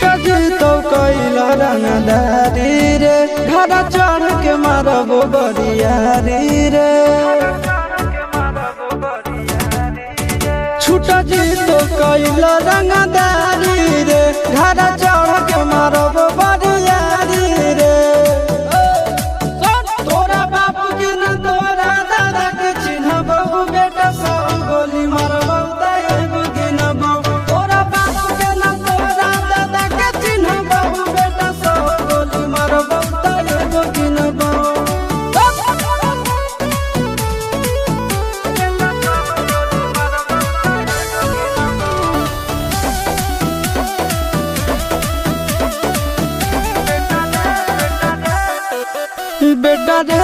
छुटा जी तो कैला रंगदारी रे घरा चढ़ के मारबो बरियारी रे छुटा जी तो कैला रंगदारी रे घरा चढ़ के मारबो बरियारी रे तोरा बापू के न तोरा दादा के चिन्हबो बेटा सब गोली मारबो एगो गिनबो तोरा बापू के न तोरा दादा के चिन्हबो बेटा सब गोली मारबो एगो गिनबो बेटा रे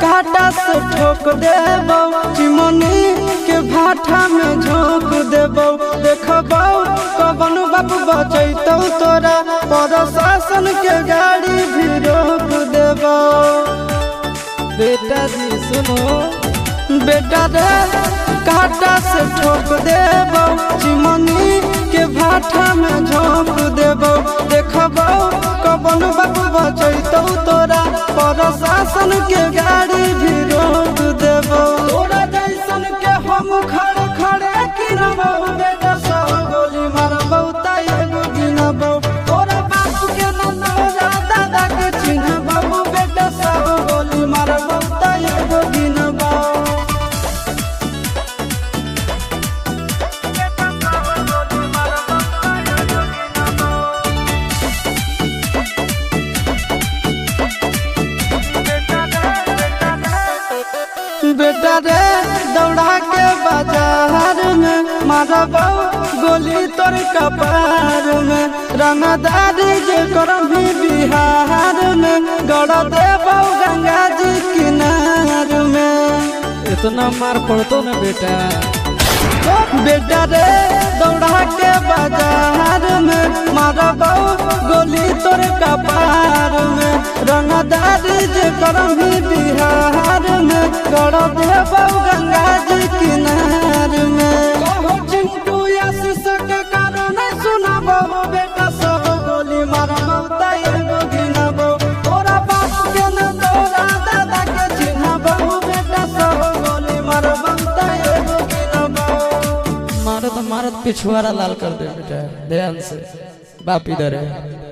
काटा से ठोक देबो चिमनी के भाटा में झोंक देबो देखबो कवन बाप बचैतौ तोरा प्रशासन के गाड़ी भी रोक देबो बेटा जी सुनो बेटा रे काटा से ठोक देबो चिमनी के भाटा में झोंक देबो देखबो कवन बाप बचैतौ तोरा प्रशासन के गाड़ी भी रोक देबो तोरा जैसन के हम खड़े खड़े गिनबो बेटा सब गोली मारबो एगो गिनबो तोरा बाप के न तोरा दादा के चिन्हबो बेटा सब गोली मारबो एगो गिनबो बेटा रे दौड़ा के बाजार में मारबो गोली तोर कपार में रंगदारी जे करम भी बिहार में गड़ देबो गंगा जी किनार में इतना मार पड़तो ना बेटा बेटा रे दौड़ा के बाजार में मारबो गोली तोर कपार में रंगदारी जे करम भी बिहार में गड़ देबो गंगा जी किनार में कहो चिंटू आशीष के कारण सुनबो बेटा सब गोली मारबो एगो गिनबो तोरा बाप के न तोरा दादा के चिन्हबो बेटा सब गोली मारबो एगो गिनबो मारत मारत पिछुआरा लाल कर दे बेटा ध्यान से बाप इधर है।